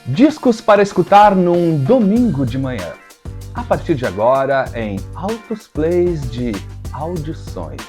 Discos para escutar num domingo de manhã. A partir de agora, em Altos Plays de Audições.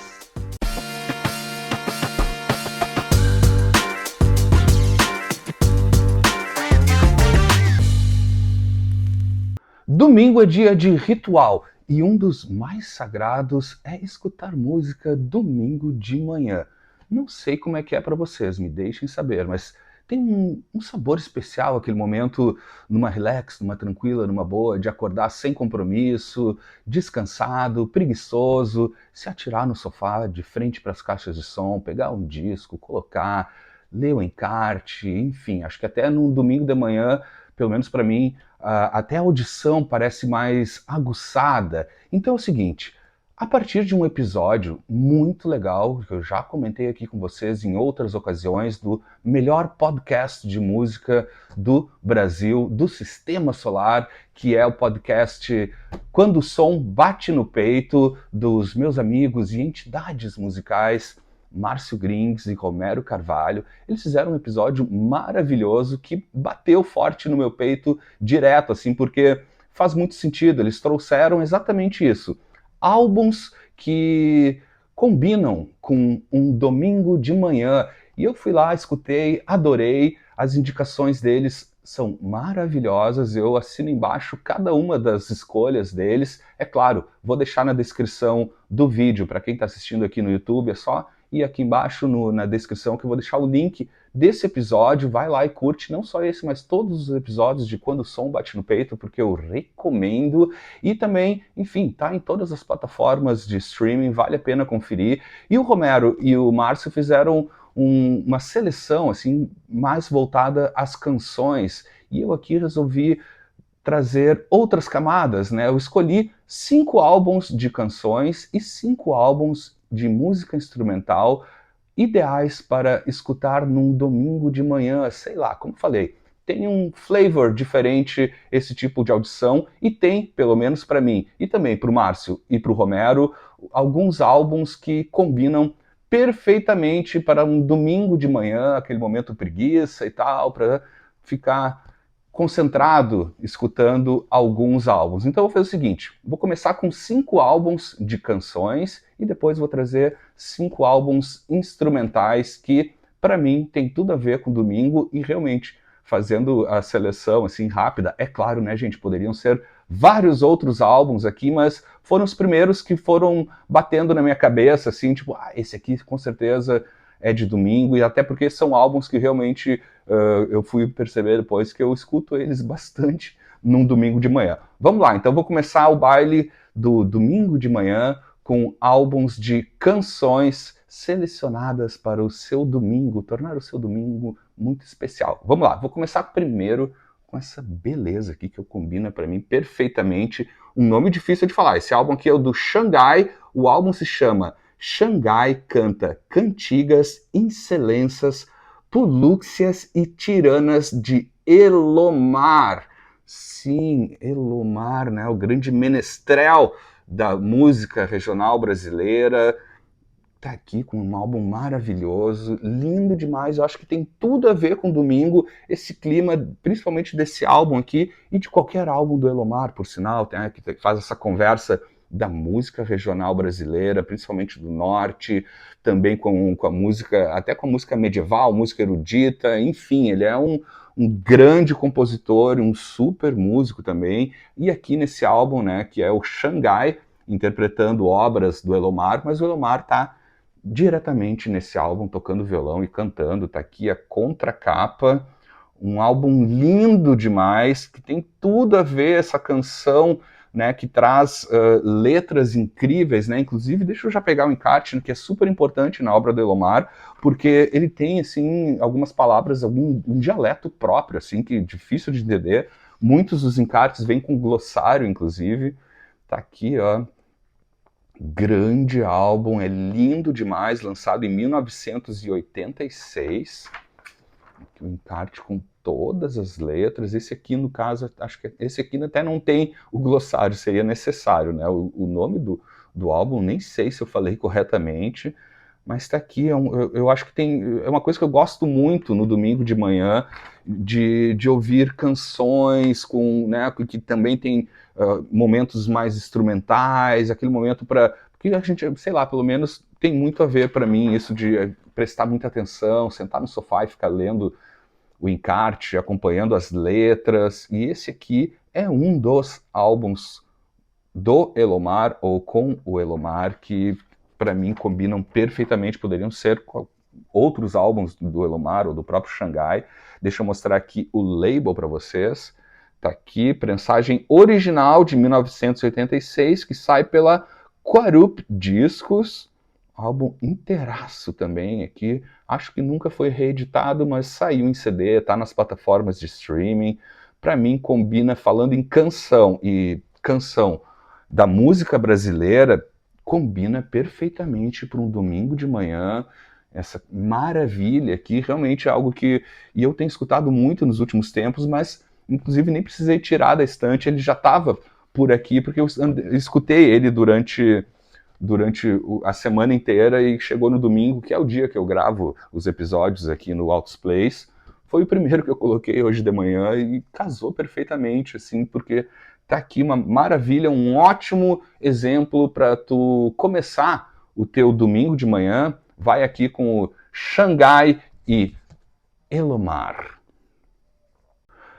Domingo é dia de ritual e um dos mais sagrados é escutar música domingo de manhã. Não sei como é que é para vocês, me deixem saber, mas tem um sabor especial aquele momento numa relax, numa tranquila, numa boa, de acordar sem compromisso, descansado, preguiçoso, se atirar no sofá de frente para as caixas de som, pegar um disco, colocar, ler o encarte, enfim, acho que até num domingo de manhã, pelo menos para mim, até a audição parece mais aguçada. Então é o seguinte, a partir de um episódio muito legal, que eu já comentei aqui com vocês em outras ocasiões, do melhor podcast de música do Brasil, do Sistema Solar, que é o podcast Quando o Som Bate no Peito, dos meus amigos e entidades musicais Márcio Grings e Romero Carvalho. Eles fizeram um episódio maravilhoso que bateu forte no meu peito direto, assim, porque faz muito sentido. Eles trouxeram exatamente isso. Álbuns que combinam com um domingo de manhã. E eu fui lá, escutei, adorei. As indicações deles são maravilhosas. Eu assino embaixo cada uma das escolhas deles. É claro, vou deixar na descrição do vídeo. Para quem está assistindo aqui no YouTube, é só ir aqui embaixo na descrição que eu vou deixar o link desse episódio. Vai lá e curte, não só esse, mas todos os episódios de Quando o Som Bate no Peito, porque eu recomendo. E também, enfim, tá em todas as plataformas de streaming, vale a pena conferir. E o Romero e o Márcio fizeram uma seleção assim mais voltada às canções. E eu aqui resolvi trazer outras camadas, né? Eu escolhi 5 álbuns de canções e 5 álbuns de música instrumental ideais para escutar num domingo de manhã, sei lá, como falei, tem um flavor diferente esse tipo de audição e tem, pelo menos para mim, e também para o Márcio e para o Romero, alguns álbuns que combinam perfeitamente para um domingo de manhã, aquele momento preguiça e tal, para ficar concentrado escutando alguns álbuns. Então eu vou fazer o seguinte, vou começar com 5 álbuns de canções e depois vou trazer 5 álbuns instrumentais que, para mim, tem tudo a ver com domingo e realmente, fazendo a seleção assim rápida, é claro, né, gente, poderiam ser vários outros álbuns aqui, mas foram os primeiros que foram batendo na minha cabeça, assim, tipo, esse aqui com certeza é de domingo, e até porque são álbuns que realmente eu fui perceber depois que eu escuto eles bastante num domingo de manhã. Vamos lá, então vou começar o baile do domingo de manhã com álbuns de canções selecionadas para o seu domingo, tornar o seu domingo muito especial. Vamos lá, vou começar primeiro com essa beleza aqui que eu combina para mim perfeitamente. Um nome difícil de falar. Esse álbum aqui é o do Xangai, o álbum se chama Xangai Canta Cantigas, Incelências, Pulúxias e Tiranas de Elomar. Sim, Elomar, né, o grande menestrel da música regional brasileira, tá aqui com um álbum maravilhoso, lindo demais. Eu acho que tem tudo a ver com domingo, esse clima, principalmente desse álbum aqui e de qualquer álbum do Elomar, por sinal, né, que faz essa conversa da música regional brasileira, principalmente do norte, também com a música, até com a música medieval, música erudita, enfim, ele é um grande compositor, um super músico também, e aqui nesse álbum, né, que é o Xangai, interpretando obras do Elomar, mas o Elomar tá diretamente nesse álbum, tocando violão e cantando, tá aqui a contracapa, um álbum lindo demais, que tem tudo a ver essa canção, né, que traz letras incríveis, né, inclusive deixa eu já pegar o encarte, né, que é super importante na obra do Elomar, porque ele tem, assim, algumas palavras, um dialeto próprio, assim, que é difícil de entender, muitos dos encartes vêm com glossário, inclusive, tá aqui, ó, grande álbum, é lindo demais, lançado em 1986, o encarte com todas as letras. Esse aqui, no caso, acho que esse aqui até não tem o glossário, seria necessário, né? O nome do álbum, nem sei se eu falei corretamente, mas tá aqui, eu acho que é uma coisa que eu gosto muito no domingo de manhã, de ouvir canções com, né, que também tem momentos mais instrumentais, aquele momento para que a gente, sei lá, pelo menos tem muito a ver para mim isso de prestar muita atenção, sentar no sofá e ficar lendo o encarte, acompanhando as letras, e esse aqui é um dos álbuns do Elomar, ou com o Elomar, que para mim combinam perfeitamente, poderiam ser outros álbuns do Elomar ou do próprio Xangai. Deixa eu mostrar aqui o label para vocês. Tá aqui, prensagem original de 1986, que sai pela Quarup Discos, álbum inteiraço também aqui. Acho que nunca foi reeditado, mas saiu em CD, tá nas plataformas de streaming. Para mim combina, falando em canção e canção da música brasileira, combina perfeitamente para um domingo de manhã, essa maravilha aqui, realmente é algo que e eu tenho escutado muito nos últimos tempos, mas inclusive nem precisei tirar da estante, ele já estava por aqui, porque eu escutei ele durante a semana inteira e chegou no domingo, que é o dia que eu gravo os episódios aqui no Altos Plays, foi o primeiro que eu coloquei hoje de manhã e casou perfeitamente, assim, porque tá aqui uma maravilha, um ótimo exemplo para tu começar o teu domingo de manhã. Vai aqui com o Xangai e Elomar.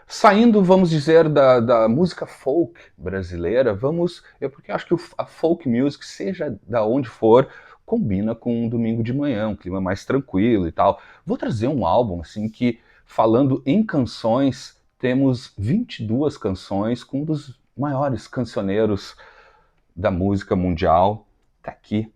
Saindo, vamos dizer, da música folk brasileira, porque eu acho que a folk music, seja da onde for, combina com um domingo de manhã, um clima mais tranquilo e tal. Vou trazer um álbum, assim, que, falando em canções, temos 22 canções com um dos maiores cancioneiros da música mundial. Tá aqui.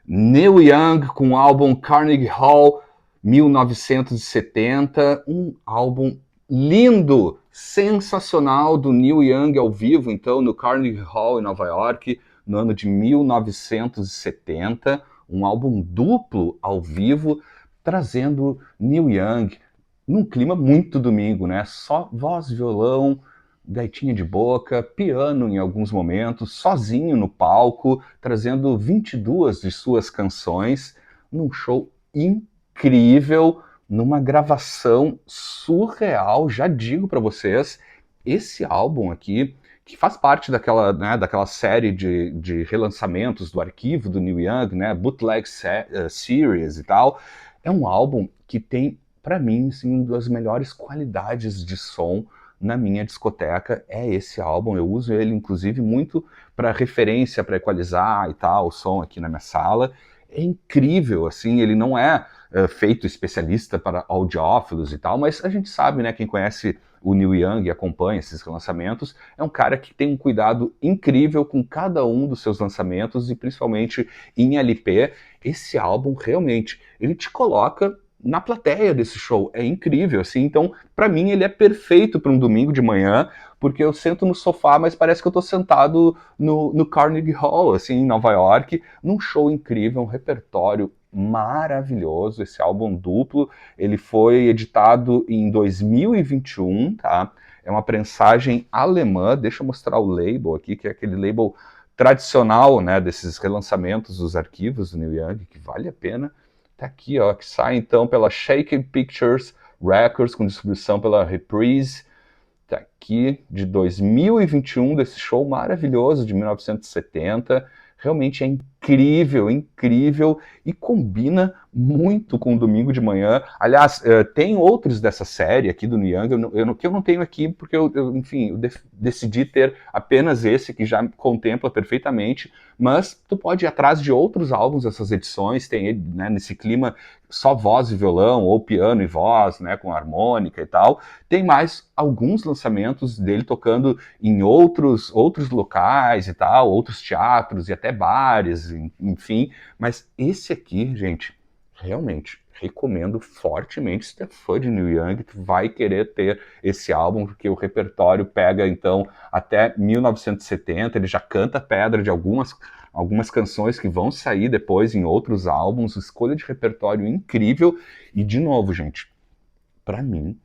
Neil Young com o álbum Carnegie Hall 1970, um álbum lindo, sensacional do Neil Young ao vivo, então, no Carnegie Hall em Nova York, no ano de 1970, um álbum duplo ao vivo, trazendo Neil Young num clima muito domingo, né? Só voz, violão, gaitinha de boca, piano em alguns momentos, sozinho no palco, trazendo 22 de suas canções, num show incrível, numa gravação surreal. Já digo para vocês, esse álbum aqui, que faz parte daquela, né, daquela série de relançamentos do arquivo do Neil Young, né, Bootleg Series e tal, é um álbum que tem, para mim, assim, uma das melhores qualidades de som na minha discoteca é esse álbum. Eu uso ele, inclusive, muito para referência, para equalizar e tal, o som aqui na minha sala. É incrível, assim, ele não é feito especialista para audiófilos e tal, mas a gente sabe, né, quem conhece o Neil Young e acompanha esses lançamentos, é um cara que tem um cuidado incrível com cada um dos seus lançamentos e principalmente em LP. Esse álbum, realmente, ele te coloca na plateia desse show. É incrível, assim. Então, para mim, ele é perfeito para um domingo de manhã, porque eu sento no sofá, mas parece que eu tô sentado no Carnegie Hall, assim, em Nova York, num show incrível, um repertório maravilhoso. Esse álbum duplo, ele foi editado em 2021, tá? É uma prensagem alemã. Deixa eu mostrar o label aqui, que é aquele label tradicional, né, desses relançamentos dos arquivos do Neil Young, que vale a pena. Tá aqui, ó, que sai então pela Shaky Pictures Records, com distribuição pela Reprise. Tá aqui, de 2021, desse show maravilhoso de 1970. Realmente é incrível, incrível e combina muito com o domingo de manhã. Aliás, tem outros dessa série aqui do Neil Young, que eu não tenho aqui porque enfim, decidi ter apenas esse que já contempla perfeitamente, mas tu pode ir atrás de outros álbuns dessas edições, tem ele, né, nesse clima só voz e violão, ou piano e voz, né, com harmônica e tal. Tem mais alguns lançamentos dele tocando em outros locais e tal, outros teatros e até bares, enfim. Mas esse aqui, gente, realmente recomendo fortemente. Se tu é fã de Neil Young, tu vai querer ter esse álbum, porque o repertório pega, então, até 1970. Ele já canta pedra de algumas canções que vão sair depois em outros álbuns. Escolha de repertório incrível. E, de novo, gente, para mim,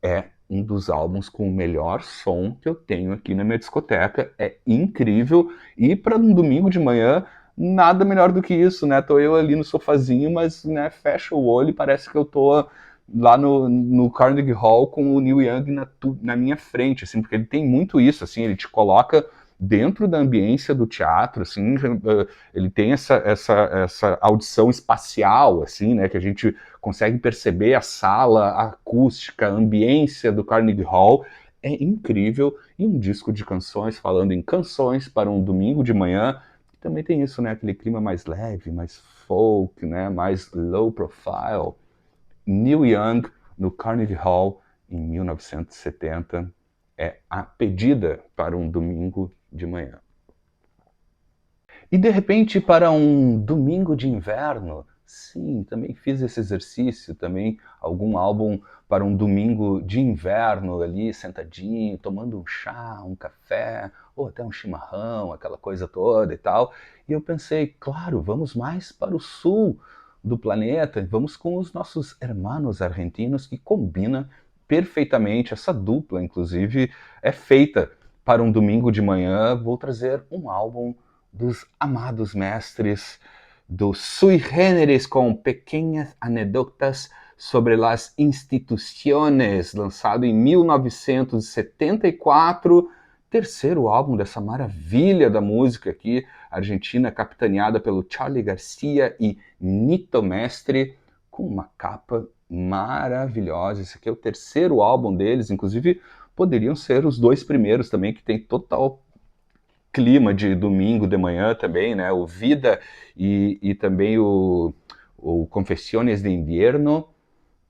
é um dos álbuns com o melhor som que eu tenho aqui na minha discoteca. É incrível. E para um domingo de manhã, nada melhor do que isso, né? Tô eu ali no sofazinho, mas, né, fecha o olho e parece que eu tô lá no Carnegie Hall com o Neil Young na minha frente, assim, porque ele tem muito isso, assim, ele te coloca dentro da ambiência do teatro, assim, ele tem essa audição espacial, assim, né, que a gente consegue perceber a sala, a acústica, a ambiência do Carnegie Hall, é incrível, e um disco de canções, falando em canções para um domingo de manhã, também tem isso, né, aquele clima mais leve, mais folk, né, mais low profile, Neil Young, no Carnegie Hall, em 1970, é a pedida para um domingo de manhã. E de repente, para um domingo de inverno, sim, também fiz esse exercício, também algum álbum para um domingo de inverno ali, sentadinho, tomando um chá, um café, ou até um chimarrão, aquela coisa toda e tal. E eu pensei, claro, vamos mais para o sul do planeta, vamos com os nossos hermanos argentinos, que combina perfeitamente, essa dupla, inclusive, é feita para um domingo de manhã. Vou trazer um álbum dos amados mestres do Sui Generis, com pequenas anedotas sobre as instituições, lançado em 1974, terceiro álbum dessa maravilha da música aqui, argentina, capitaneada pelo Charly Garcia e Nito Mestre, com uma capa maravilhosa. Esse aqui é o terceiro álbum deles, inclusive poderiam ser os dois primeiros também, que tem total clima de domingo de manhã também, né? O Vida e também o Confessiones de Invierno.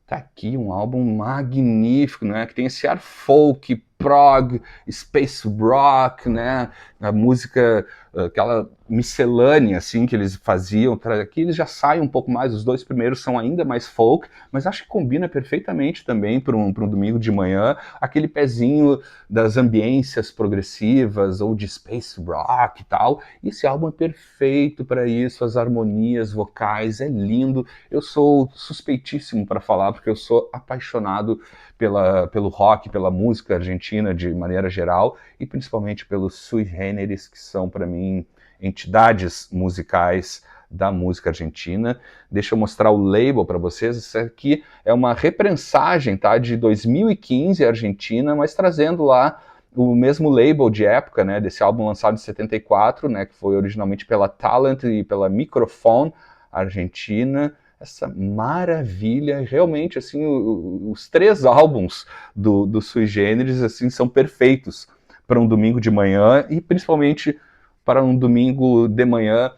Tá aqui um álbum magnífico, né? Que tem esse ar folk, prog, space rock, né? A música, aquela miscelânea assim que eles faziam. Aqui eles já saem um pouco mais, os dois primeiros são ainda mais folk, mas acho que combina perfeitamente também para um domingo de manhã, aquele pezinho das ambiências progressivas ou de space rock e tal. E esse álbum é perfeito para isso, as harmonias vocais, é lindo. Eu sou suspeitíssimo para falar, porque eu sou apaixonado pelo rock, pela música argentina de maneira geral, e principalmente pelos Sui Generis, que são para mim entidades musicais da música argentina. Deixa eu mostrar o label para vocês. Isso aqui é uma reprensagem, tá, de 2015 Argentina, mas trazendo lá o mesmo label de época, né, desse álbum lançado em 74, né, que foi originalmente pela Talent e pela Microphone Argentina. Essa maravilha, realmente, assim, os três álbuns do Sui Generis, assim, são perfeitos para um domingo de manhã e principalmente para um domingo de manhã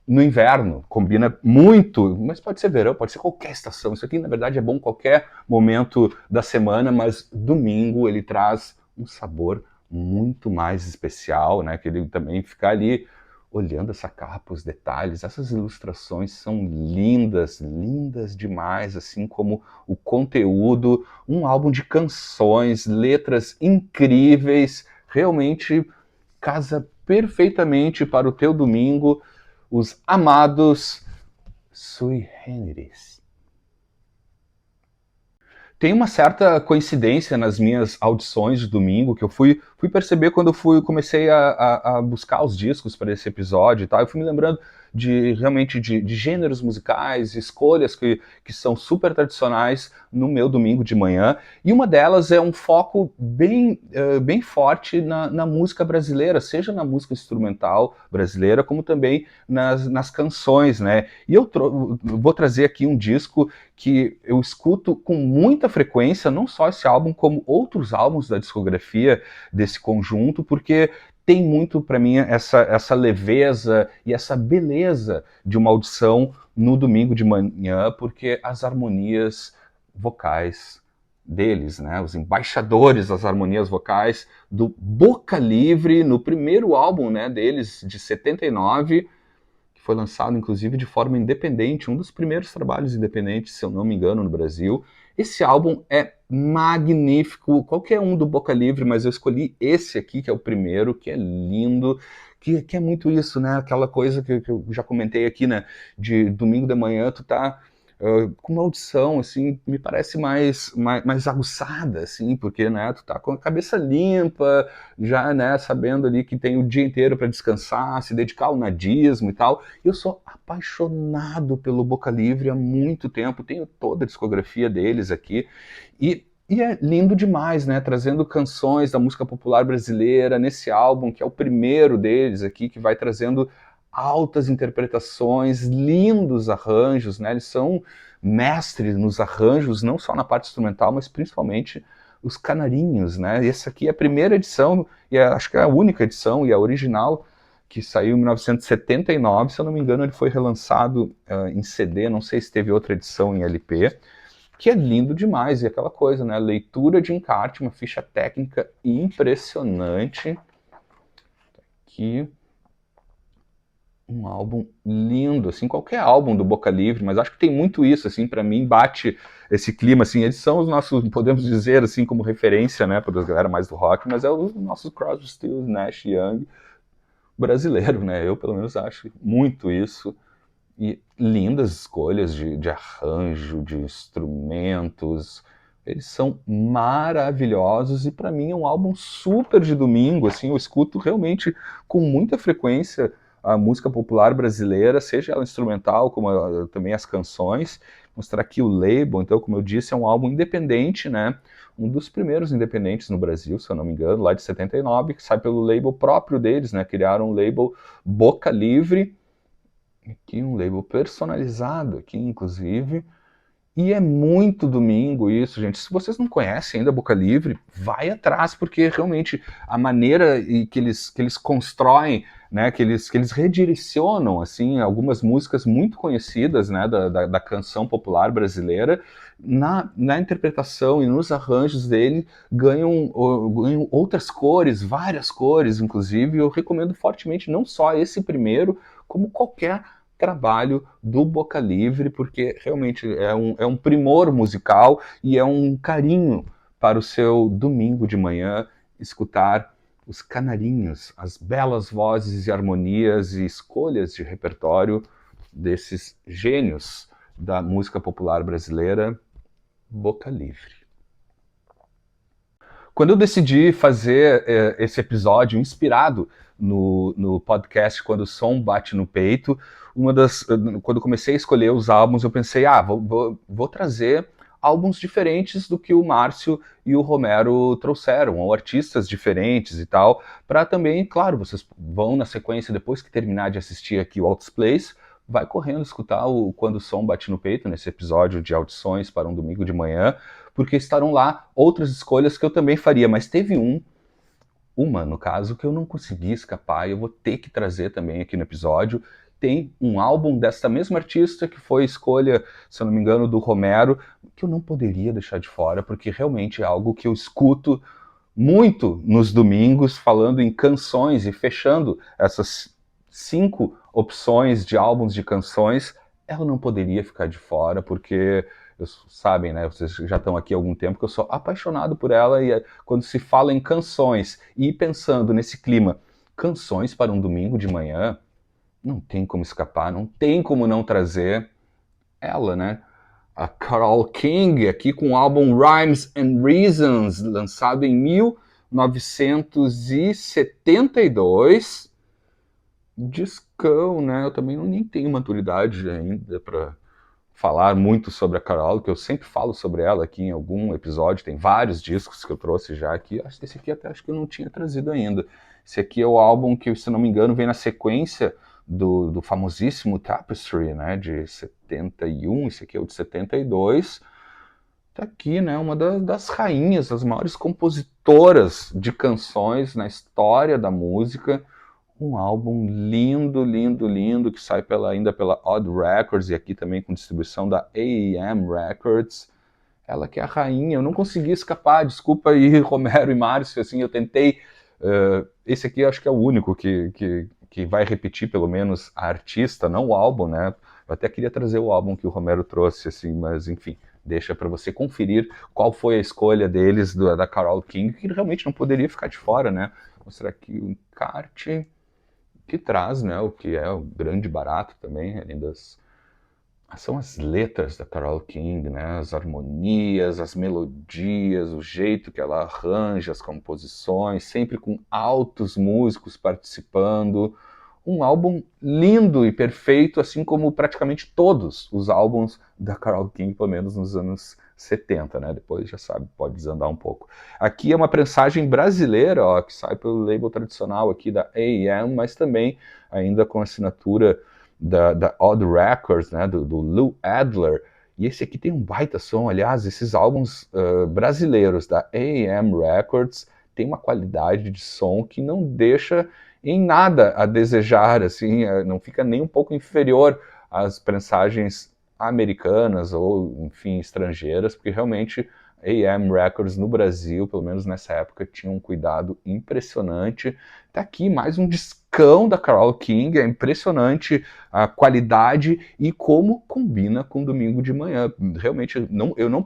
no inverno. Combina muito, mas pode ser verão, pode ser qualquer estação. Isso aqui, na verdade, é bom qualquer momento da semana, mas domingo ele traz um sabor muito mais especial, né? Que ele também fica ali olhando essa capa, os detalhes, essas ilustrações são lindas, lindas demais, assim como o conteúdo, um álbum de canções, letras incríveis, realmente casa perfeitamente para o teu domingo, os amados Sui Generis. Tem uma certa coincidência nas minhas audições de domingo, que eu fui perceber quando comecei a buscar os discos para esse episódio e tal. Eu fui me lembrando realmente de gêneros musicais, escolhas que são super tradicionais no meu domingo de manhã. E uma delas é um foco bem forte na música brasileira, seja na música instrumental brasileira, como também nas canções, né? E eu vou trazer aqui um disco que eu escuto com muita frequência, não só esse álbum, como outros álbuns da discografia desse conjunto, porque tem muito para mim essa leveza e essa beleza de uma audição no domingo de manhã, porque as harmonias vocais deles, né, os embaixadores das harmonias vocais do Boca Livre, no primeiro álbum, né, deles, de 79, que foi lançado inclusive de forma independente, um dos primeiros trabalhos independentes, se eu não me engano, no Brasil. Esse álbum é magnífico, qualquer um do Boca Livre, mas eu escolhi esse aqui, que é o primeiro, que é lindo, que é muito isso, né? Aquela coisa que eu já comentei aqui, né? De domingo de manhã, tu tá com uma audição, assim, me parece mais aguçada, assim, porque, né, tu tá com a cabeça limpa, já, né, sabendo ali que tem o dia inteiro para descansar, se dedicar ao nadismo e tal. Eu sou apaixonado pelo Boca Livre há muito tempo, tenho toda a discografia deles aqui, e é lindo demais, né, trazendo canções da música popular brasileira nesse álbum, que é o primeiro deles aqui, que vai trazendo altas interpretações, lindos arranjos, né? Eles são mestres nos arranjos, não só na parte instrumental, mas principalmente os canarinhos, né? E essa aqui é a primeira edição, e acho que é a única edição, e a original, que saiu em 1979, se eu não me engano, ele foi relançado em CD, não sei se teve outra edição em LP, que é lindo demais, e aquela coisa, né? Leitura de encarte, uma ficha técnica impressionante, que um álbum lindo, assim, qualquer álbum do Boca Livre, mas acho que tem muito isso, assim, para mim bate esse clima, assim, eles são os nossos, podemos dizer, assim, como referência, né, para a galera mais do rock, mas é o nosso Crosby, Stills, Nash Young brasileiro, né, eu pelo menos acho muito isso, e lindas escolhas de arranjo, de instrumentos, eles são maravilhosos, e para mim é um álbum super de domingo, assim, eu escuto realmente com muita frequência a música popular brasileira, seja ela instrumental, como também as canções. Mostrar aqui o label, então, como eu disse, é um álbum independente, né? Um dos primeiros independentes no Brasil, se eu não me engano, lá de 79, que sai pelo label próprio deles, né? Criaram um label Boca Livre, aqui um label personalizado, aqui inclusive, e é muito domingo isso, gente. Se vocês não conhecem ainda Boca Livre, vai atrás, porque realmente a maneira que eles constroem, né, que eles redirecionam, assim, algumas músicas muito conhecidas, né, da canção popular brasileira, na interpretação e nos arranjos dele, ganham outras cores, várias cores, inclusive. Eu recomendo fortemente não só esse primeiro, como qualquer trabalho do Boca Livre, porque realmente é um primor musical e é um carinho para o seu domingo de manhã escutar os canarinhos, as belas vozes e harmonias e escolhas de repertório desses gênios da música popular brasileira, Boca Livre. Quando eu decidi fazer esse episódio inspirado no podcast Quando o Som Bate no Peito, quando eu comecei a escolher os álbuns, eu pensei, vou trazer álbuns diferentes do que o Márcio e o Romero trouxeram, ou artistas diferentes e tal, para também, claro, vocês vão na sequência, depois que terminar de assistir aqui o Altos Plays, vai correndo escutar o Quando o Som Bate no Peito, nesse episódio de audições para um domingo de manhã, porque estarão lá outras escolhas que eu também faria, mas teve uma no caso, que eu não consegui escapar, e eu vou ter que trazer também aqui no episódio. Tem um álbum dessa mesma artista, que foi escolha, se eu não me engano, do Romero, que eu não poderia deixar de fora, porque realmente é algo que eu escuto muito nos domingos, falando em canções e fechando essas 5 opções de álbuns de canções. Ela não poderia ficar de fora, porque sabem, né? Vocês já estão aqui há algum tempo que eu sou apaixonado por ela, e quando se fala em canções e pensando nesse clima, canções para um domingo de manhã, não tem como escapar, não tem como não trazer ela, né? A Carole King, aqui com o álbum Rhymes and Reasons, lançado em 1972. Discão, né? Eu também nem tenho maturidade ainda para falar muito sobre a Carole, que eu sempre falo sobre ela aqui em algum episódio. Tem vários discos que eu trouxe já aqui. Esse aqui até acho que eu não tinha trazido ainda. Esse aqui é o álbum que, se não me engano, vem na sequência do famosíssimo Tapestry, né, de 71. Esse aqui é o de 72. Tá aqui, né, uma das rainhas, das maiores compositoras de canções na história da música. Um álbum lindo, lindo, lindo, que sai ainda pela Odd Records, e aqui também com distribuição da A&M Records. Ela que é a rainha, eu não consegui escapar, desculpa aí, Romero e Márcio, assim, eu tentei. Esse aqui eu acho que é o único que vai repetir, pelo menos, a artista, não o álbum, né? Eu até queria trazer o álbum que o Romero trouxe, assim, mas enfim, deixa para você conferir qual foi a escolha deles, da Carole King, que realmente não poderia ficar de fora, né? Vou mostrar aqui o encarte que traz, né, o que é o grande barato também, além das são as letras da Carole King, né? As harmonias, as melodias, o jeito que ela arranja as composições, sempre com altos músicos participando. Um álbum lindo e perfeito, assim como praticamente todos os álbuns da Carole King, pelo menos nos anos 70, né? Depois já sabe, pode desandar um pouco. Aqui é uma prensagem brasileira, ó, que sai pelo label tradicional aqui da A&M, mas também ainda com assinatura da Odd Records, né, do Lou Adler, e esse aqui tem um baita som. Aliás, esses álbuns brasileiros da A&M Records tem uma qualidade de som que não deixa em nada a desejar, assim, não fica nem um pouco inferior às prensagens americanas ou, enfim, estrangeiras, porque realmente A&M Records no Brasil, pelo menos nessa época, tinha um cuidado impressionante. Tá aqui mais um discão da Carole King, é impressionante a qualidade e como combina com domingo de manhã. Realmente, eu não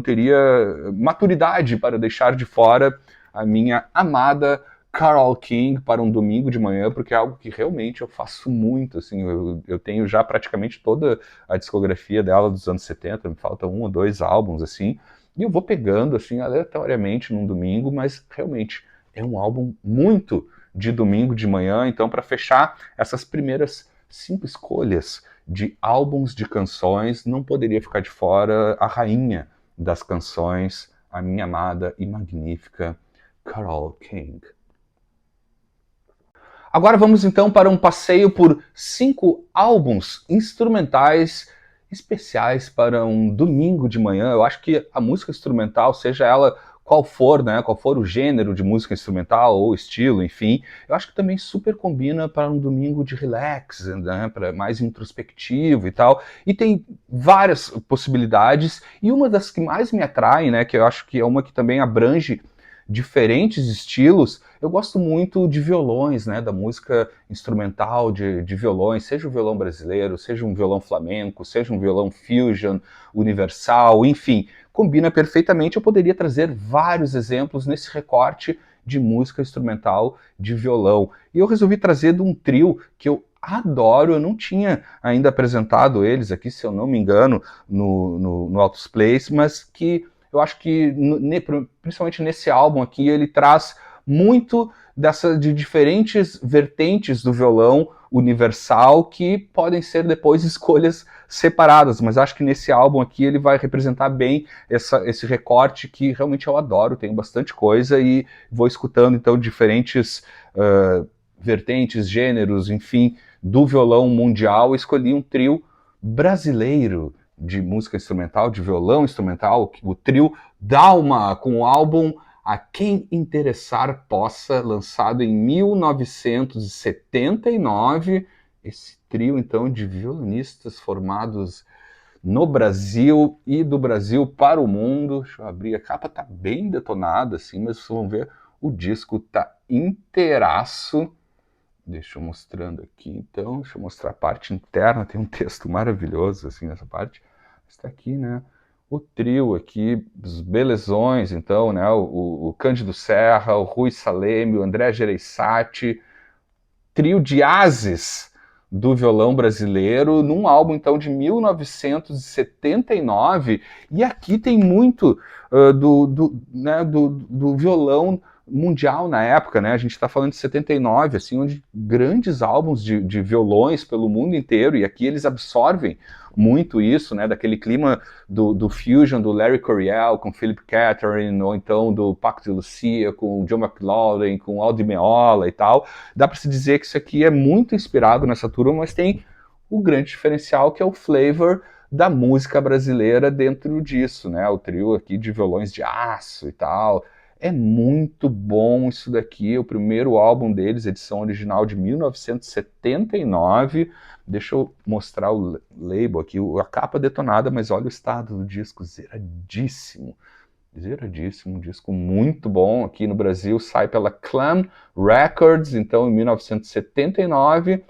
teria maturidade para deixar de fora a minha amada Carole King para um domingo de manhã, porque é algo que realmente eu faço muito, assim, eu tenho já praticamente toda a discografia dela dos anos 70, me falta um ou dois álbuns, assim, e eu vou pegando, assim, aleatoriamente num domingo, mas realmente é um álbum muito de domingo de manhã. Então, para fechar essas primeiras 5 escolhas de álbuns de canções, não poderia ficar de fora a rainha das canções, a minha amada e magnífica Carole King. Agora vamos então para um passeio por 5 álbuns instrumentais especiais para um domingo de manhã. Eu acho que a música instrumental, seja ela qual for, né, qual for o gênero de música instrumental ou estilo, enfim, eu acho que também super combina para um domingo de relax, né, para mais introspectivo e tal. E tem várias possibilidades, e uma das que mais me atrai, né, que eu acho que é uma que também abrange diferentes estilos. Eu gosto muito de violões, né, da música instrumental de violões, seja um violão brasileiro, seja um violão flamenco, seja um violão fusion, universal, enfim, combina perfeitamente. Eu poderia trazer vários exemplos nesse recorte de música instrumental de violão. E eu resolvi trazer de um trio que eu adoro. Eu não tinha ainda apresentado eles aqui, se eu não me engano, no Altos Plays, mas que eu acho que, principalmente nesse álbum aqui, ele traz muito de diferentes vertentes do violão universal que podem ser depois escolhas separadas, mas acho que nesse álbum aqui ele vai representar bem esse recorte que realmente eu adoro, tenho bastante coisa e vou escutando então diferentes vertentes, gêneros, enfim, do violão mundial. Escolhi um trio brasileiro de música instrumental, de violão instrumental, o trio Dalma, com o álbum A Quem Interessar Possa, lançado em 1979. Esse trio, então, de violonistas formados no Brasil e do Brasil para o mundo. Deixa eu abrir, a capa tá bem detonada, assim, mas vocês vão ver, o disco tá inteiraço. Deixa eu mostrando aqui, então, deixa eu mostrar a parte interna, tem um texto maravilhoso, assim, nessa parte. Está aqui, né, o trio aqui, os belezões, então, né, o Cândido Serra, o Rui Saleme, o André Gereissati, trio de ases do violão brasileiro, num álbum, então, de 1979, e aqui tem muito do violão mundial na época, né? A gente está falando de 79, assim, onde grandes álbuns de violões pelo mundo inteiro, e aqui eles absorvem muito isso, né? Daquele clima do fusion do Larry Coryell com Philip Catherine, ou então do Paco de Lucia com John McLaughlin, com Aldi Meola e tal. Dá para se dizer que isso aqui é muito inspirado nessa turma, mas tem o grande diferencial que é o flavor da música brasileira dentro disso, né? O trio aqui de violões de aço e tal. É muito bom isso daqui, o primeiro álbum deles, edição original de 1979. Deixa eu mostrar o label aqui, a capa detonada, mas olha o estado do disco, zeradíssimo. Zeradíssimo, um disco muito bom. Aqui no Brasil sai pela Clam Records, então em 1979.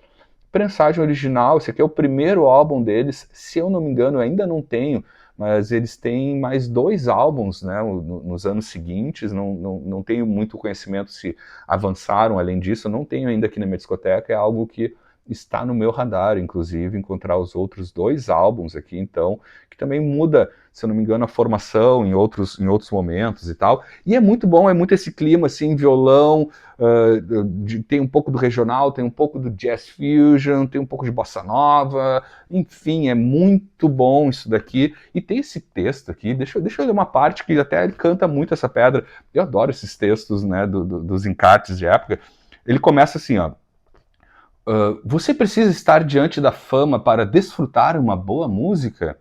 Prensagem original, esse aqui é o primeiro álbum deles, se eu não me engano, eu ainda não tenho, mas eles têm mais 2 álbuns, né, nos anos seguintes. Não tenho muito conhecimento se avançaram além disso, eu não tenho ainda aqui na minha discoteca, é algo que está no meu radar, inclusive, encontrar os outros 2 álbuns aqui, então, que também muda, se eu não me engano, a formação em outros momentos e tal. E é muito bom, é muito esse clima, assim, violão, tem um pouco do regional, tem um pouco do jazz fusion, tem um pouco de bossa nova, enfim, é muito bom isso daqui. E tem esse texto aqui, deixa eu ler uma parte que até ele canta muito essa pedra. Eu adoro esses textos, né, dos encartes de época. Ele começa assim, ó. Você precisa estar diante da fama para desfrutar uma boa música?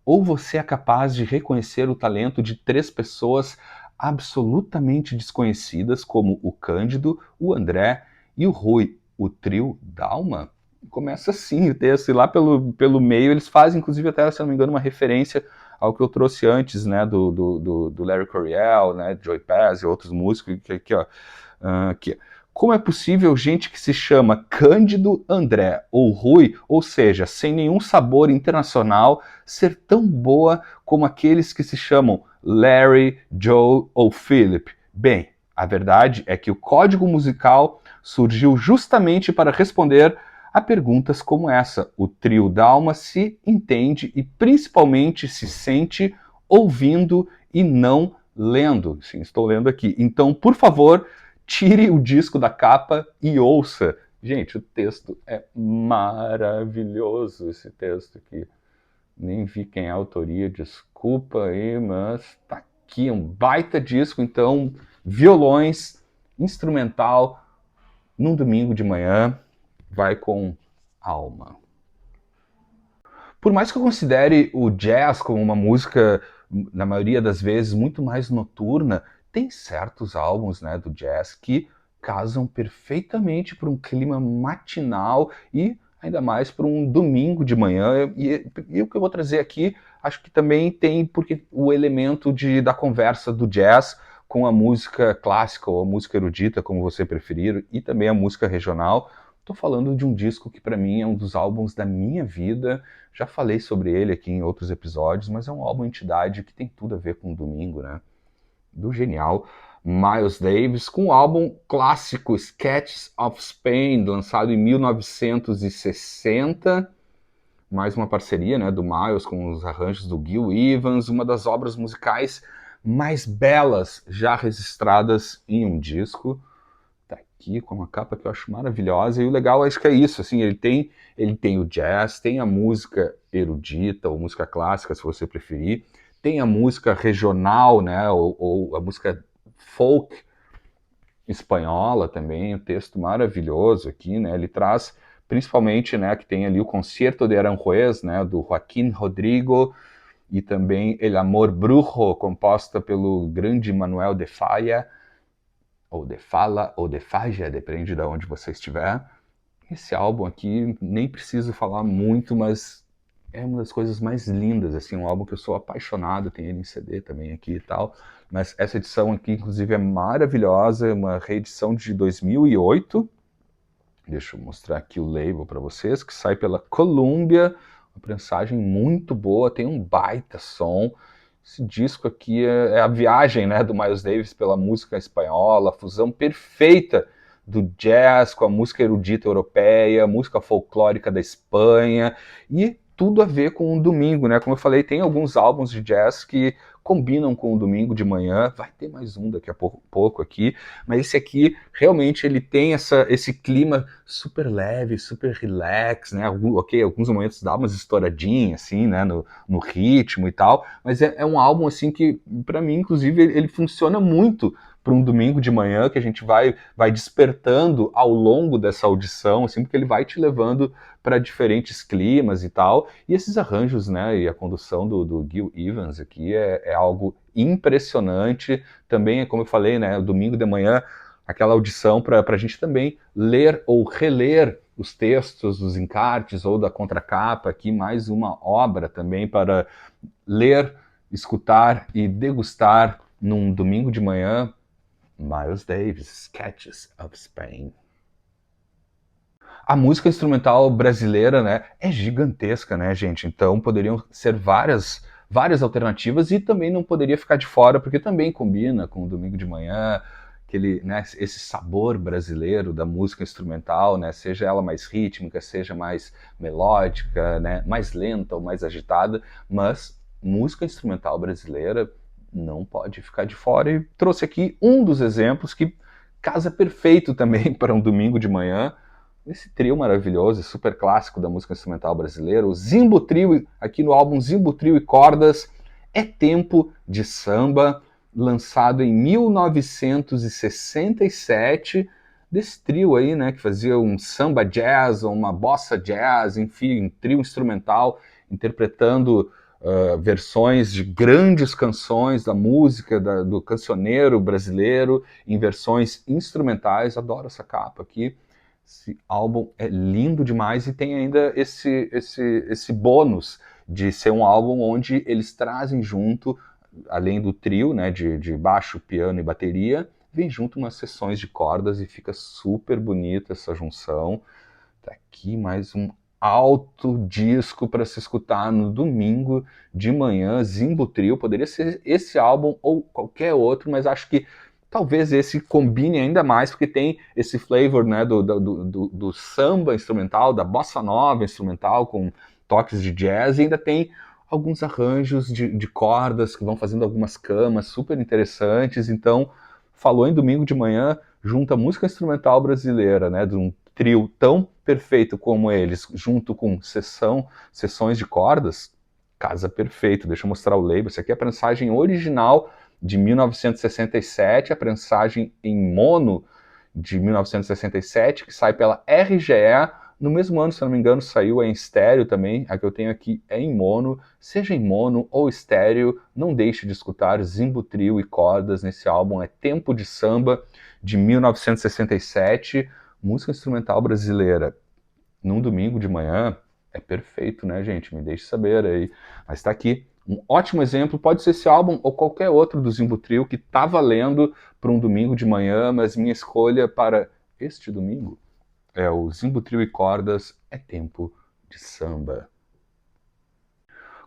Ou você é capaz de reconhecer o talento de 3 pessoas absolutamente desconhecidas, como o Cândido, o André e o Rui, o trio Dalma? Começa assim o texto, e lá pelo meio eles fazem, inclusive, até, se não me engano, uma referência ao que eu trouxe antes, né, do Larry Coryell, né, Joey Pass e outros músicos, que aqui, ó, aqui. Como é possível gente que se chama Cândido, André ou Rui, ou seja, sem nenhum sabor internacional, ser tão boa como aqueles que se chamam Larry, Joe ou Philip? Bem, a verdade é que o código musical surgiu justamente para responder a perguntas como essa. O trio Dalma se entende e principalmente se sente ouvindo e não lendo. Sim, estou lendo aqui. Então, por favor, tire o disco da capa e ouça. Gente, o texto é maravilhoso, esse texto aqui. Nem vi quem é a autoria, desculpa aí, mas tá aqui, um baita disco, então, violões, instrumental, num domingo de manhã, vai com alma. Por mais que eu considere o jazz como uma música, na maioria das vezes, muito mais noturna, tem certos álbuns, né, do jazz que casam perfeitamente para um clima matinal e ainda mais para um domingo de manhã. E o que eu vou trazer aqui, acho que também tem porque o elemento da conversa do jazz com a música clássica ou a música erudita, como você preferir, e também a música regional. Estou falando de um disco que para mim é um dos álbuns da minha vida. Já falei sobre ele aqui em outros episódios, mas é um álbum entidade que tem tudo a ver com o domingo, né? Do genial Miles Davis, com o álbum clássico Sketches of Spain, lançado em 1960. Mais uma parceria, né, do Miles com os arranjos do Gil Evans, uma das obras musicais mais belas já registradas em um disco. Tá aqui com uma capa que eu acho maravilhosa, e o legal acho que é isso, assim, ele tem o jazz, tem a música erudita ou música clássica, se você preferir, tem a música regional, né, ou a música folk espanhola também, um texto maravilhoso aqui, né, ele traz principalmente, né, que tem ali o Concierto de Aranjuez, né, do Joaquim Rodrigo, e também El Amor Brujo, composta pelo grande Manuel de Falla, ou de Fala, ou de Faja, depende de onde você estiver. Esse álbum aqui, nem preciso falar muito, mas é uma das coisas mais lindas, assim, um álbum que eu sou apaixonado, tem ele em CD também aqui e tal, mas essa edição aqui, inclusive, é maravilhosa, é uma reedição de 2008, deixa eu mostrar aqui o label para vocês, que sai pela Columbia, uma prensagem muito boa, tem um baita som. Esse disco aqui é a viagem, né, do Miles Davis pela música espanhola, a fusão perfeita do jazz com a música erudita europeia, música folclórica da Espanha, e tudo a ver com o domingo, né? Como eu falei, tem alguns álbuns de jazz que combinam com o domingo de manhã, vai ter mais um daqui a pouco aqui, mas esse aqui realmente ele tem esse clima super leve, super relax, né? Ok, alguns momentos dá umas estouradinhas assim, né, no ritmo e tal, mas é um álbum assim que para mim, inclusive, ele funciona muito para um domingo de manhã, que a gente vai despertando ao longo dessa audição, assim, porque ele vai te levando para diferentes climas e tal. E esses arranjos, né, e a condução do Gil Evans aqui é algo impressionante. Também, é como eu falei, né, o domingo de manhã, aquela audição para a gente também ler ou reler os textos dos encartes ou da contracapa, aqui mais uma obra também para ler, escutar e degustar num domingo de manhã. Miles Davis, Sketches of Spain. A música instrumental brasileira, né, é gigantesca, né, gente? Então poderiam ser várias alternativas, e também não poderia ficar de fora, porque também combina com o domingo de manhã, né, esse sabor brasileiro da música instrumental, né, seja ela mais rítmica, seja mais melódica, né, mais lenta ou mais agitada, mas música instrumental brasileira não pode ficar de fora, e trouxe aqui um dos exemplos que casa perfeito também para um domingo de manhã, esse trio maravilhoso, super clássico da música instrumental brasileira, o Zimbo Trio, aqui no álbum Zimbo Trio e Cordas, É Tempo de Samba, lançado em 1967, desse trio aí, né, que fazia um samba jazz, ou uma bossa jazz, enfim, um trio instrumental, interpretando versões de grandes canções da música, do cancioneiro brasileiro, em versões instrumentais. Adoro essa capa aqui. Esse álbum é lindo demais e tem ainda esse bônus de ser um álbum onde eles trazem junto, além do trio, né, de baixo, piano e bateria, vem junto umas sessões de cordas e fica super bonita essa junção. Tá aqui mais um alto disco para se escutar no domingo de manhã, Zimbo Trio. Poderia ser esse álbum ou qualquer outro, mas acho que talvez esse combine ainda mais, porque tem esse flavor, né, do samba instrumental, da bossa nova instrumental, com toques de jazz, e ainda tem alguns arranjos de cordas que vão fazendo algumas camas super interessantes. Então, falou em domingo de manhã, junta música instrumental brasileira, né, de um trio tão perfeito como eles, junto com sessões de cordas, casa perfeito. Deixa eu mostrar o label. Isso aqui é a prensagem original de 1967, a prensagem em mono de 1967, que sai pela RGE. No mesmo ano, se não me engano, saiu em estéreo também. A que eu tenho aqui é em mono. Seja em mono ou estéreo, não deixe de escutar Zimbo Trio e Cordas nesse álbum. É Tempo de Samba, de 1967. Música instrumental brasileira num domingo de manhã é perfeito, né, gente? Me deixe saber aí. Mas está aqui. Um ótimo exemplo, pode ser esse álbum ou qualquer outro do Zimbo Trio que está valendo para um domingo de manhã, mas minha escolha para este domingo é o Zimbo Trio e Cordas, É Tempo de Samba.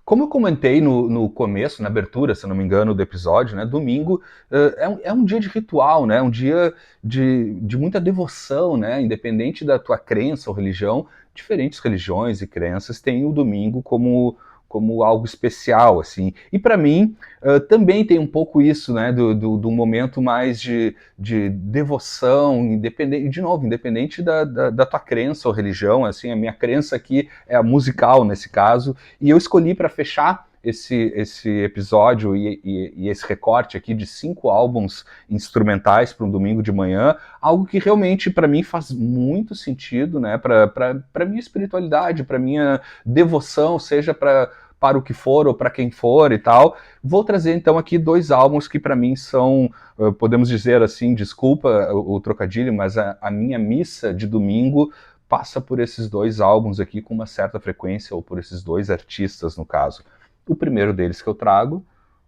Como eu comentei no começo, na abertura, se não me engano, do episódio, né, domingo é um dia de ritual, né, um dia de muita devoção, né, independente da tua crença ou religião, diferentes religiões e crenças têm o domingo como algo especial, assim. E para mim também tem um pouco isso, né, do momento mais de devoção, independente, de novo, independente da tua crença ou religião, assim, a minha crença aqui é a musical nesse caso, e eu escolhi para fechar esse episódio e esse recorte aqui de 5 álbuns instrumentais para um domingo de manhã, algo que realmente para mim faz muito sentido, né, para minha espiritualidade, para minha devoção, seja para o que for ou para quem for e tal. Vou trazer então aqui 2 álbuns que para mim são, podemos dizer assim, desculpa o trocadilho, mas a minha missa de domingo passa por esses 2 álbuns aqui com uma certa frequência, ou por esses 2 artistas, no caso. O primeiro deles que eu trago,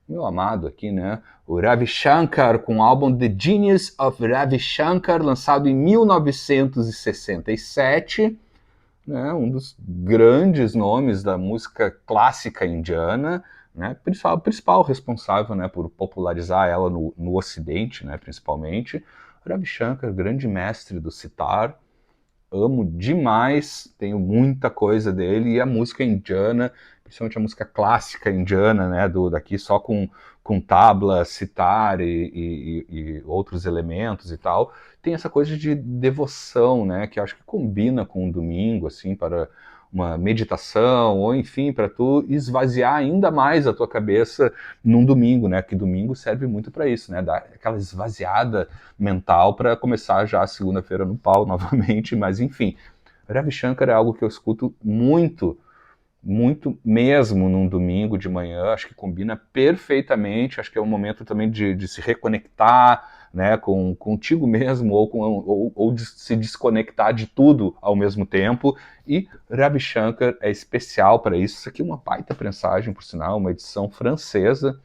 meu amado aqui, né? O Ravi Shankar, com o álbum The Genius of Ravi Shankar, lançado em 1967, né? Um dos grandes nomes da música clássica indiana, né? Principal responsável, né, por popularizar ela no Ocidente, né, principalmente. Ravi Shankar, grande mestre do sitar, amo demais, tenho muita coisa dele, e a música indiana, principalmente a música clássica indiana, né, daqui só com tabla, sitar e outros elementos e tal, tem essa coisa de devoção, né, que eu acho que combina com o domingo, assim, para uma meditação, ou enfim, para tu esvaziar ainda mais a tua cabeça num domingo, né, que domingo serve muito para isso, né, dar aquela esvaziada mental para começar já a segunda-feira no pau novamente, mas enfim, Ravi Shankar é algo que eu escuto muito, muito mesmo num domingo de manhã, acho que combina perfeitamente, acho que é um momento também de se reconectar, né, contigo mesmo, ou de se desconectar de tudo ao mesmo tempo, e Ravi Shankar é especial para isso. Isso aqui é uma baita prensagem, por sinal, uma edição francesa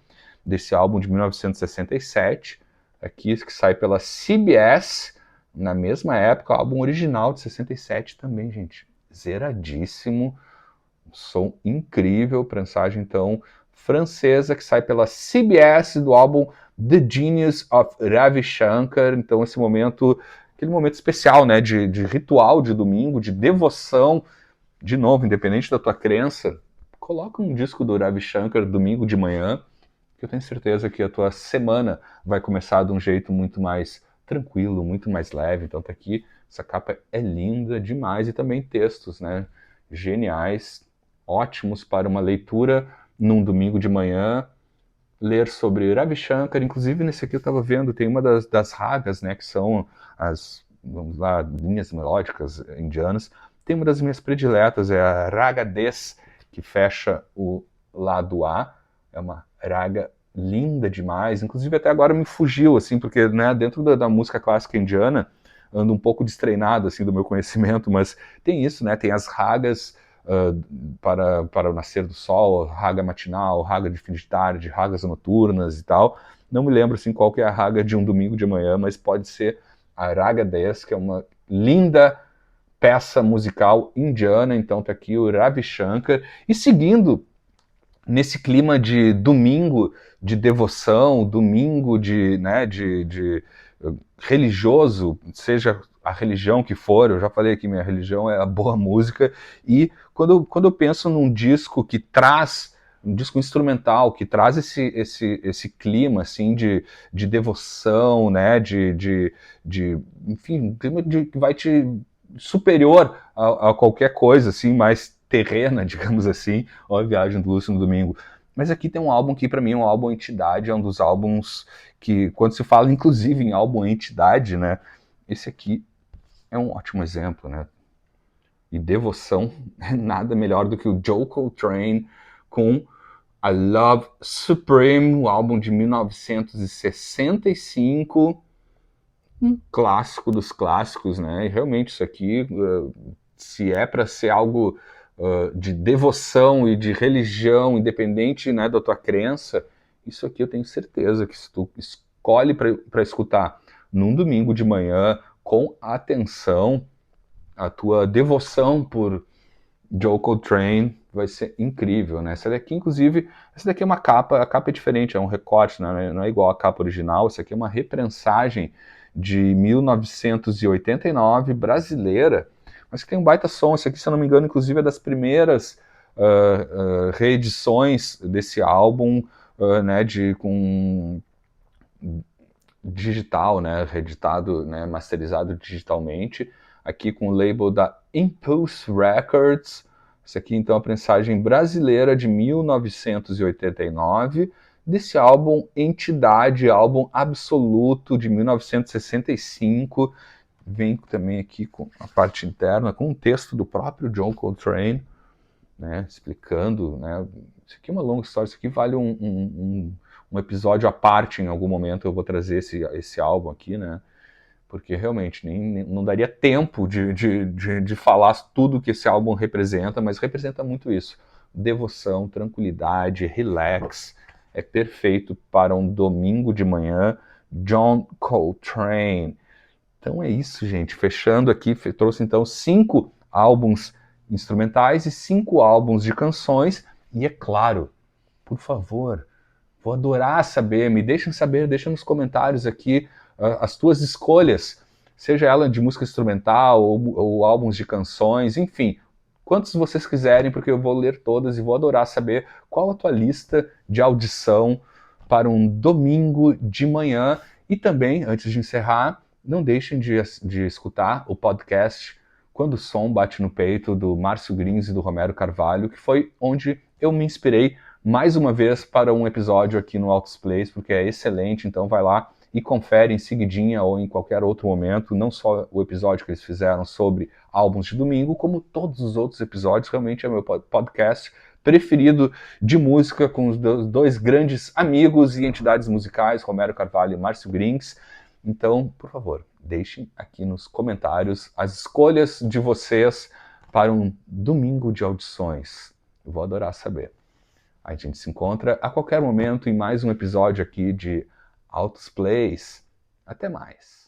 desse álbum de 1967, aqui que sai pela CBS, na mesma época, o álbum original de 67 também, gente, zeradíssimo, som incrível, prensagem então francesa que sai pela CBS do álbum The Genius of Ravi Shankar. Então esse momento, aquele momento especial, né, de ritual de domingo, de devoção, de novo, independente da tua crença, coloca um disco do Ravi Shankar domingo de manhã, que eu tenho certeza que a tua semana vai começar de um jeito muito mais tranquilo, muito mais leve. Então tá aqui, essa capa é linda demais e também textos, né, geniais, ótimos para uma leitura num domingo de manhã, ler sobre Ravi Shankar. Inclusive nesse aqui eu estava vendo, tem uma das ragas, né, que são as, vamos lá, linhas melódicas indianas. Tem uma das minhas prediletas, é a Raga Des, que fecha o lado A. É uma raga linda demais. Inclusive até agora me fugiu, assim, porque, né, dentro da música clássica indiana, ando um pouco destreinado, assim, do meu conhecimento, mas tem isso, né, tem as ragas para o nascer do sol, raga matinal, raga de fim de tarde, ragas noturnas e tal. Não me lembro, assim, qual que é a raga de um domingo de manhã, mas pode ser a Raga 10, que é uma linda peça musical indiana. Então tá aqui o Ravi Shankar. E seguindo nesse clima de domingo de devoção, domingo de religioso, seja a religião que for, eu já falei aqui, minha religião é a boa música, e quando eu penso num disco que traz, um disco instrumental, que traz esse clima, assim, de devoção, né, enfim, um clima que vai te superior a qualquer coisa, assim, mais terrena, digamos assim, ou a Viagem do Lúcio no Domingo. Mas aqui tem um álbum que, para mim, é um álbum entidade, é um dos álbuns que, quando se fala, inclusive, em álbum entidade, né, esse aqui é um ótimo exemplo, né, e devoção é nada melhor do que o Joe Coltrane com A Love Supreme, o álbum de 1965, um clássico dos clássicos, né, e realmente isso aqui, se é para ser algo de devoção e de religião, independente, né, da tua crença, isso aqui eu tenho certeza que se tu escolhe para escutar num domingo de manhã, com atenção, a tua devoção por Joe Coltrane vai ser incrível, né? Essa daqui, inclusive, essa daqui é uma capa, a capa é diferente, é um recorte, né? Não é igual a capa original, essa aqui é uma reprensagem de 1989, brasileira, mas que tem um baita som. Esse aqui, se eu não me engano, inclusive é das primeiras reedições desse álbum, né, com digital, né, reeditado, né, masterizado digitalmente, aqui com o label da Impulse Records. Essa aqui, então, é a prensagem brasileira de 1989, desse álbum Entidade, álbum absoluto de 1965. Vem também aqui com a parte interna, com um texto do próprio John Coltrane, né, explicando, né, isso aqui é uma longa história, isso aqui vale um episódio à parte. Em algum momento eu vou trazer esse álbum aqui, né, porque realmente não daria tempo de falar tudo que esse álbum representa, mas representa muito isso, devoção, tranquilidade, relax, é perfeito para um domingo de manhã. John Coltrane. Então é isso, gente. Fechando aqui, trouxe então 5 álbuns instrumentais e 5 álbuns de canções. E é claro, por favor, vou adorar saber, me deixem saber, deixa nos comentários aqui as tuas escolhas, seja ela de música instrumental ou álbuns de canções, enfim, quantos vocês quiserem, porque eu vou ler todas e vou adorar saber qual a tua lista de audição para um domingo de manhã. E também, antes de encerrar, não deixem de escutar o podcast Quando o Som Bate no Peito, do Márcio Grins e do Romero Carvalho, que foi onde eu me inspirei mais uma vez para um episódio aqui no Altos Plays, porque é excelente. Então vai lá e confere em seguidinha ou em qualquer outro momento, não só o episódio que eles fizeram sobre álbuns de domingo, como todos os outros episódios. Realmente é meu podcast preferido de música, com os dois grandes amigos e entidades musicais, Romero Carvalho e Márcio Grins. Então, por favor, deixem aqui nos comentários as escolhas de vocês para um domingo de audições. Eu vou adorar saber. A gente se encontra a qualquer momento em mais um episódio aqui de Altos Plays. Até mais.